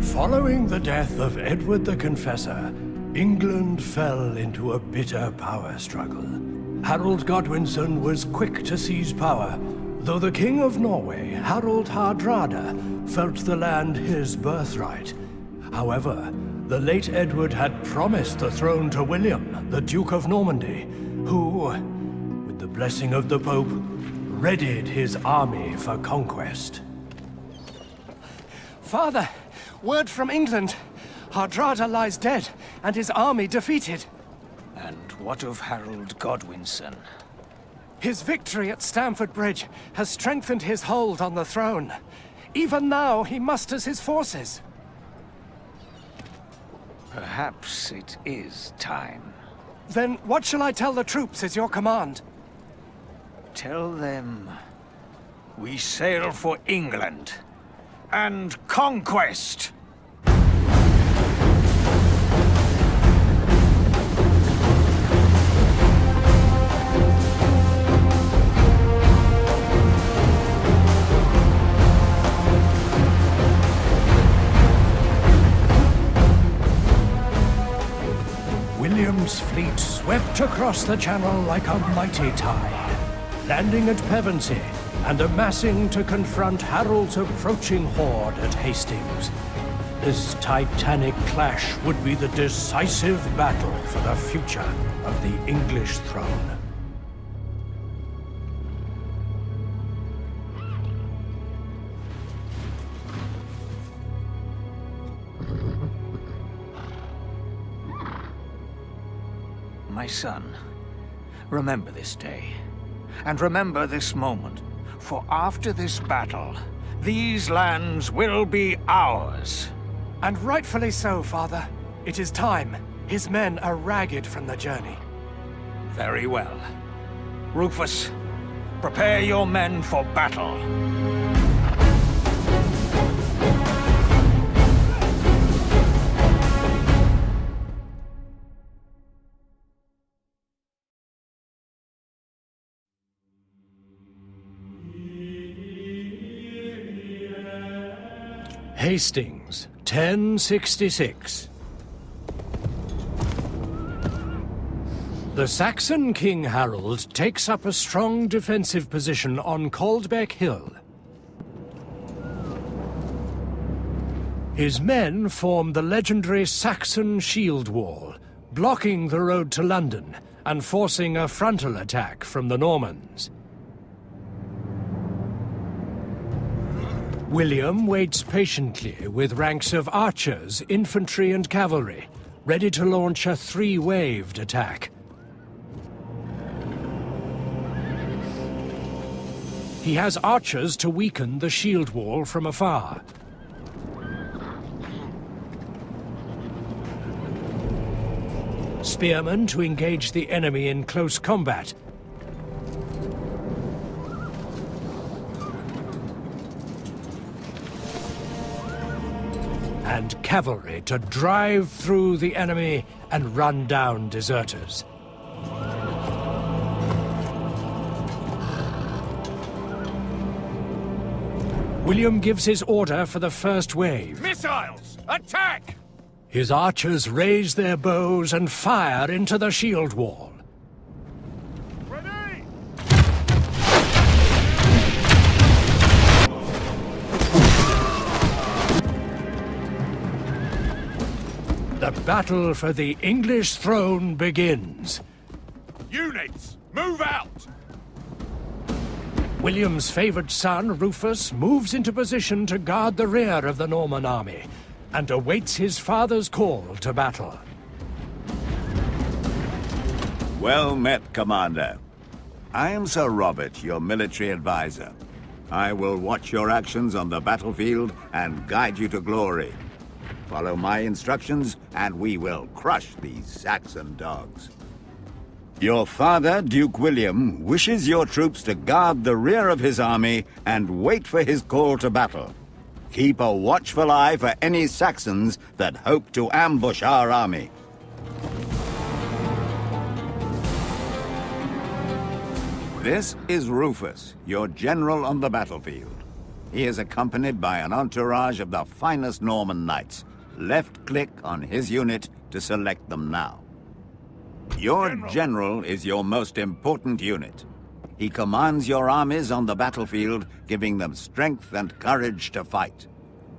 Following the death of Edward the Confessor, England fell into a bitter power struggle. Harold Godwinson was quick to seize power, though the King of Norway, Harald Hardrada, felt the land his birthright. However, the late Edward had promised the throne to William, the Duke of Normandy, who, with the blessing of the Pope, readied his army for conquest. Father, word from England. Hardrada lies dead, and his army defeated. And what of Harold Godwinson? His victory at Stamford Bridge has strengthened his hold on the throne. Even now, he musters his forces. Perhaps it is time. Then what shall I tell the troops is your command? Tell them we sail for England and conquest. William's fleet swept across the channel like a mighty tide, landing at Pevensey and amassing to confront Harold's approaching horde at Hastings. This titanic clash would be the decisive battle for the future of the English throne. My son, remember this day, and remember this moment, for after this battle, these lands will be ours. And rightfully so, Father. It is time. His men are ragged from the journey. Very well. Rufus, prepare your men for battle. Hastings, 1066. The Saxon King Harold takes up a strong defensive position on Caldbeck Hill. His men form the legendary Saxon Shield Wall, blocking the road to London and forcing a frontal attack from the Normans. William waits patiently with ranks of archers, infantry and cavalry, ready to launch a three-waved attack. He has archers to weaken the shield wall from afar. Spearmen to engage the enemy in close combat. And cavalry to drive through the enemy and run down deserters. William gives his order for the first wave. Missiles! Attack! His archers raise their bows and fire into the shield wall. Ready! The battle for the English throne begins. Units, move out! William's favored son, Rufus, moves into position to guard the rear of the Norman army and awaits his father's call to battle. Well met, Commander. I am Sir Robert, your military advisor. I will watch your actions on the battlefield and guide you to glory. Follow my instructions, and we will crush these Saxon dogs. Your father, Duke William, wishes your troops to guard the rear of his army and wait for his call to battle. Keep a watchful eye for any Saxons that hope to ambush our army. This is Rufus, your general on the battlefield. He is accompanied by an entourage of the finest Norman knights. Left-click on his unit to select them now. Your general is your most important unit. He commands your armies on the battlefield, giving them strength and courage to fight.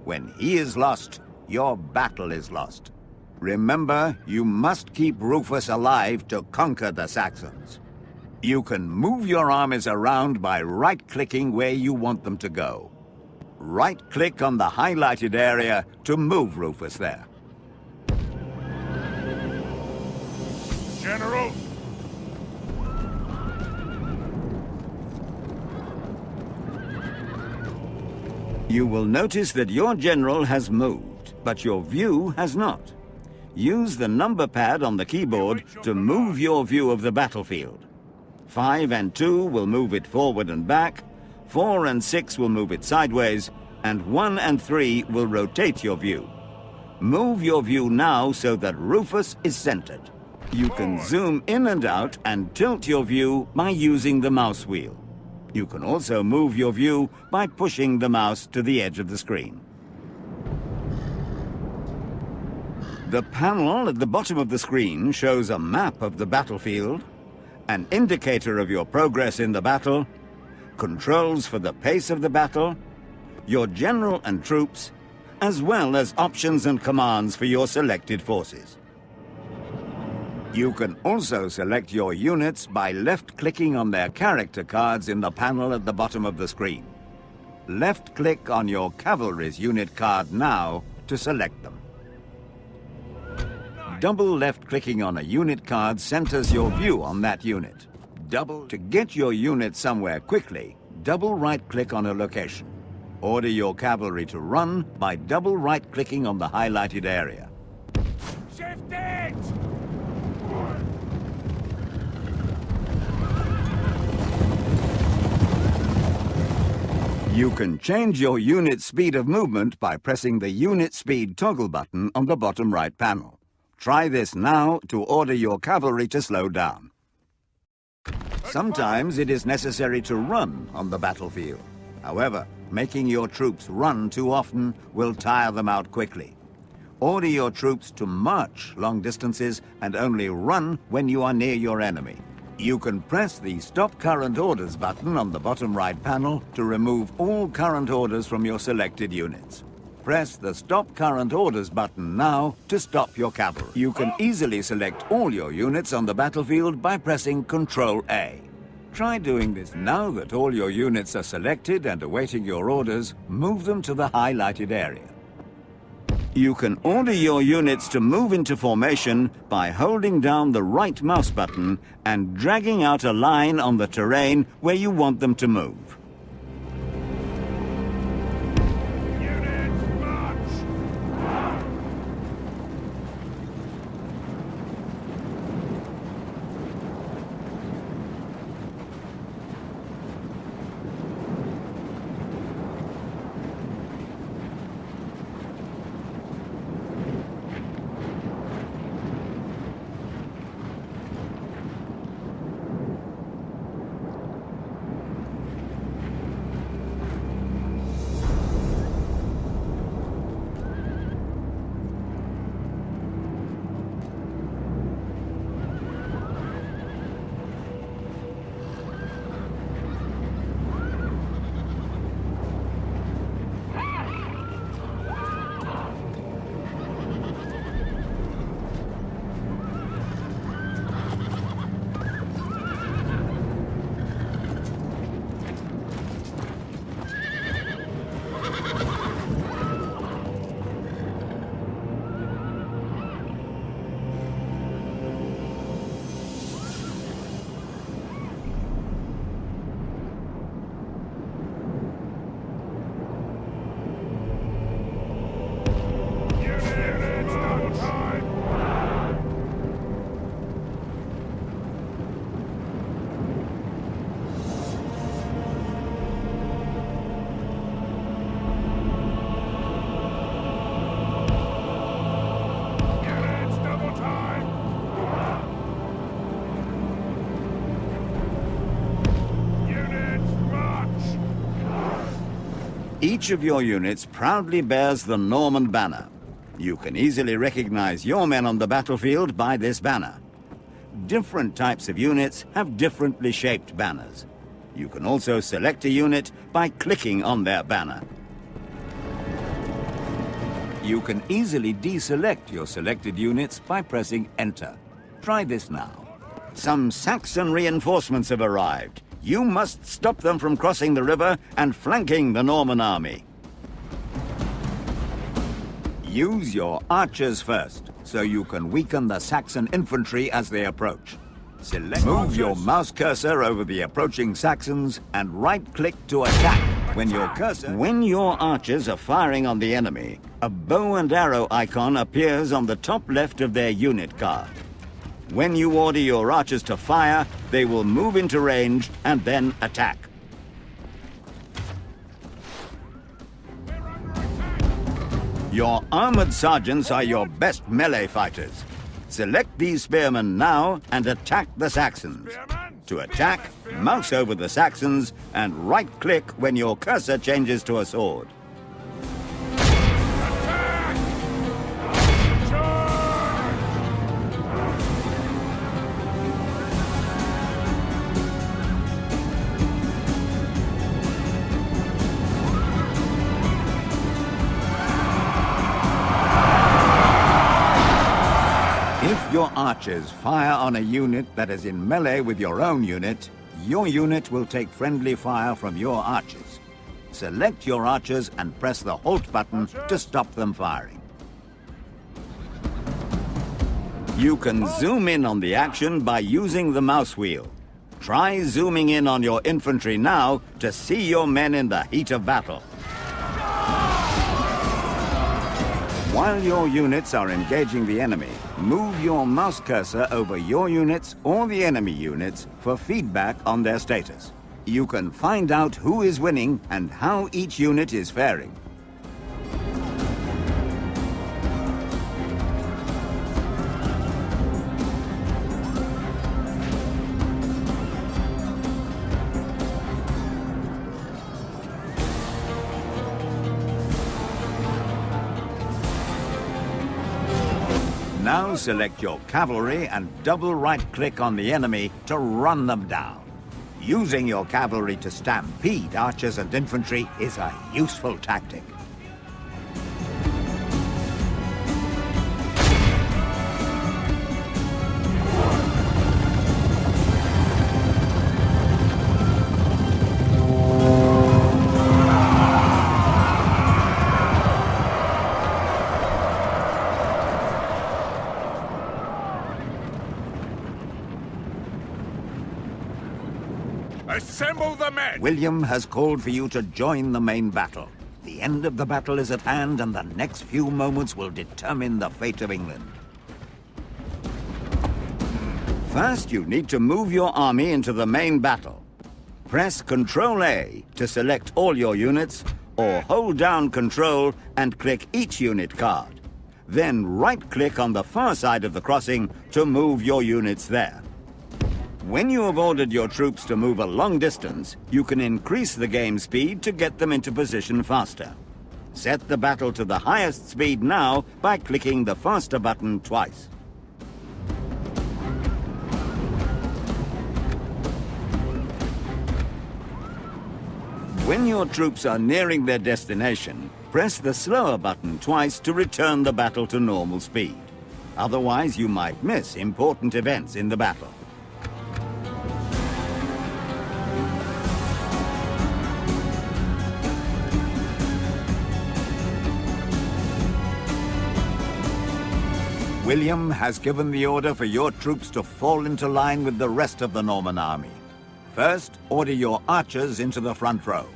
When he is lost, your battle is lost. Remember, you must keep Rufus alive to conquer the Saxons. You can move your armies around by right-clicking where you want them to go. Right-click on the highlighted area to move Rufus there. General! You will notice that your general has moved, but your view has not. Use the number pad on the keyboard to move your view of the battlefield. 5 and 2 will move it forward and back, 4 and 6 will move it sideways, and 1 and 3 will rotate your view. Move your view now so that Rufus is centered. You can zoom in and out and tilt your view by using the mouse wheel. You can also move your view by pushing the mouse to the edge of the screen. The panel at the bottom of the screen shows a map of the battlefield, an indicator of your progress in the battle, controls for the pace of the battle, your general and troops, as well as options and commands for your selected forces. You can also select your units by left-clicking on their character cards in the panel at the bottom of the screen. Left-click on your cavalry's unit card now to select them. Double left-clicking on a unit card centers your view on that unit. To get your unit somewhere quickly, double right-click on a location. Order your cavalry to run by double right-clicking on the highlighted area. Shift it! You can change your unit speed of movement by pressing the Unit Speed toggle button on the bottom right panel. Try this now to order your cavalry to slow down. Sometimes it is necessary to run on the battlefield. However, making your troops run too often will tire them out quickly. Order your troops to march long distances and only run when you are near your enemy. You can press the Stop Current Orders button on the bottom right panel to remove all current orders from your selected units. Press the Stop Current Orders button now to stop your cavalry. You can easily select all your units on the battlefield by pressing Ctrl-A. Try doing this. Now that all your units are selected and awaiting your orders, move them to the highlighted area. You can order your units to move into formation by holding down the right mouse button and dragging out a line on the terrain where you want them to move. Units, march! Each of your units proudly bears the Norman banner. You can easily recognize your men on the battlefield by this banner. Different types of units have differently shaped banners. You can also select a unit by clicking on their banner. You can easily deselect your selected units by pressing Enter. Try this now. Some Saxon reinforcements have arrived. You must stop them from crossing the river and flanking the Norman army. Use your archers first, so you can weaken the Saxon infantry as they approach. Move your mouse cursor over the approaching Saxons and right-click to attack. When your archers are firing on the enemy, a bow and arrow icon appears on the top left of their unit card. When you order your archers to fire, they will move into range and then attack. Your armored sergeants are your best melee fighters. Select these spearmen now and attack the Saxons. To attack, mouse over the Saxons and right-click when your cursor changes to a sword. If your archers fire on a unit that is in melee with your own unit, your unit will take friendly fire from your archers. Select your archers and press the Halt button to stop them firing. You can zoom in on the action by using the mouse wheel. Try zooming in on your infantry now to see your men in the heat of battle. While your units are engaging the enemy, move your mouse cursor over your units or the enemy units for feedback on their status. You can find out who is winning and how each unit is faring. Now select your cavalry and double right-click on the enemy to run them down. Using your cavalry to stampede archers and infantry is a useful tactic. Assemble the men! William has called for you to join the main battle. The end of the battle is at hand, and the next few moments will determine the fate of England. First, you need to move your army into the main battle. Press Ctrl-A to select all your units, or hold down Ctrl and click each unit card. Then right-click on the far side of the crossing to move your units there. When you have ordered your troops to move a long distance, you can increase the game speed to get them into position faster. Set the battle to the highest speed now by clicking the faster button twice. When your troops are nearing their destination, press the slower button twice to return the battle to normal speed. Otherwise, you might miss important events in the battle. William has given the order for your troops to fall into line with the rest of the Norman army. First, order your archers into the front row.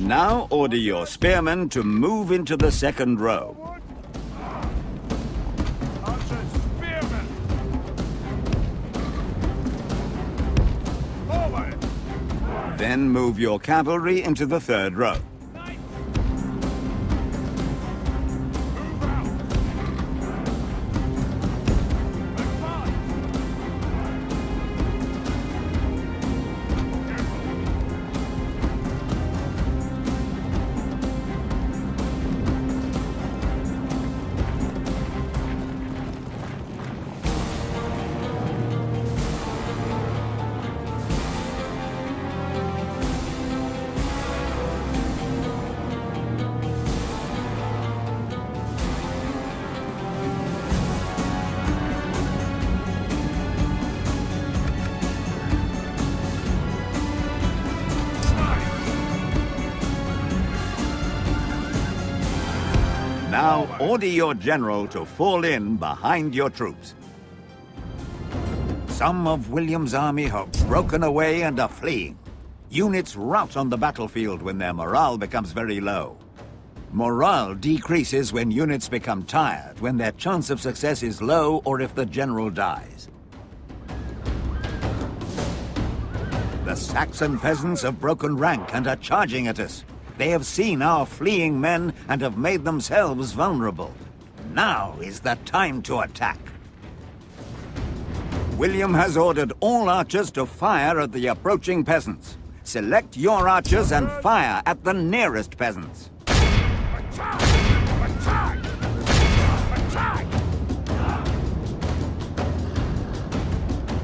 Now order your spearmen to move into the second row. Then move your cavalry into the third row. Now order your general to fall in behind your troops. Some of William's army have broken away and are fleeing. Units rout on the battlefield when their morale becomes very low. Morale decreases when units become tired, when their chance of success is low, or if the general dies. The Saxon peasants have broken rank and are charging at us. They have seen our fleeing men and have made themselves vulnerable. Now is the time to attack. William has ordered all archers to fire at the approaching peasants. Select your archers and fire at the nearest peasants. Attack! Attack! Attack!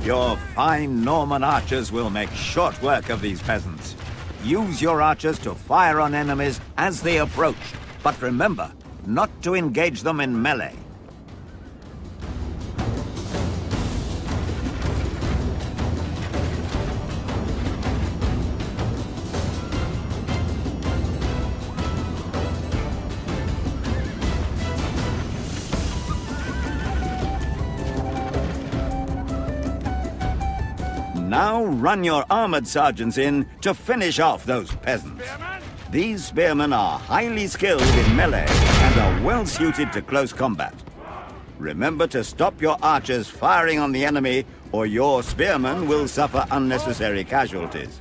Your fine Norman archers will make short work of these peasants. Use your archers to fire on enemies as they approach, but remember, not to engage them in melee. Now run your armored sergeants in to finish off those peasants. Spearman? These spearmen are highly skilled in melee and are well suited to close combat. Remember to stop your archers firing on the enemy, or your spearmen will suffer unnecessary casualties.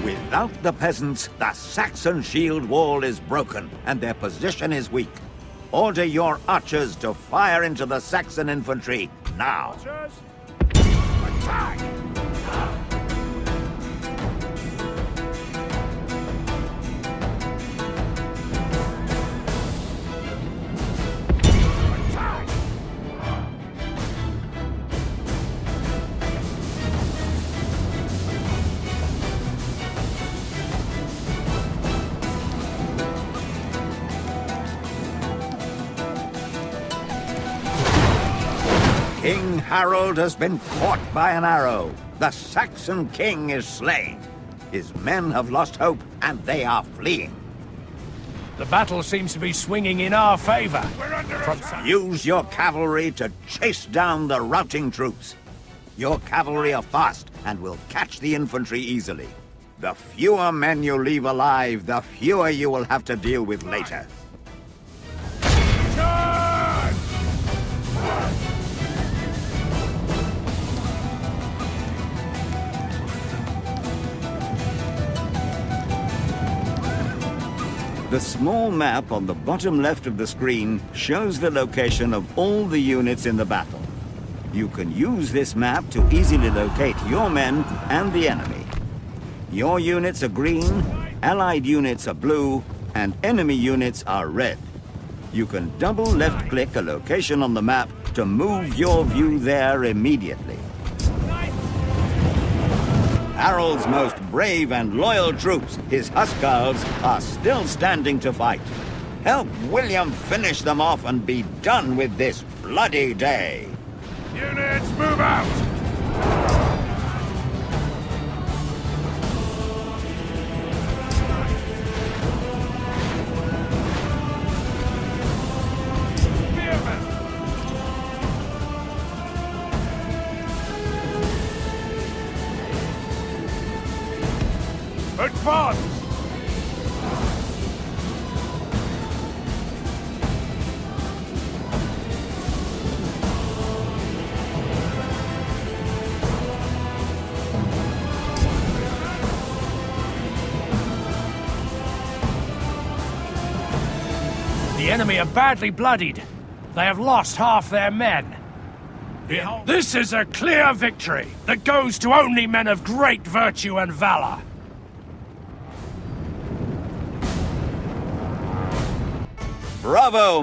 Without the peasants, the Saxon shield wall is broken, and their position is weak. Order your archers to fire into the Saxon infantry, now. Archers? Attack! Attack! King Harold has been caught by an arrow. The Saxon king is slain. His men have lost hope, and they are fleeing. The battle seems to be swinging in our favor. We're under attack! Use your cavalry to chase down the routing troops. Your cavalry are fast and will catch the infantry easily. The fewer men you leave alive, the fewer you will have to deal with later. Charge! The small map on the bottom left of the screen shows the location of all the units in the battle. You can use this map to easily locate your men and the enemy. Your units are green, allied units are blue, and enemy units are red. You can double left-click a location on the map to move your view there immediately. Harold's most brave and loyal troops, his Huscarls, are still standing to fight. Help William finish them off and be done with this bloody day. Units, move out! Spearmen! Advance! The enemy are badly bloodied. They have lost half their men. This is a clear victory that goes to only men of great virtue and valor. Bravo!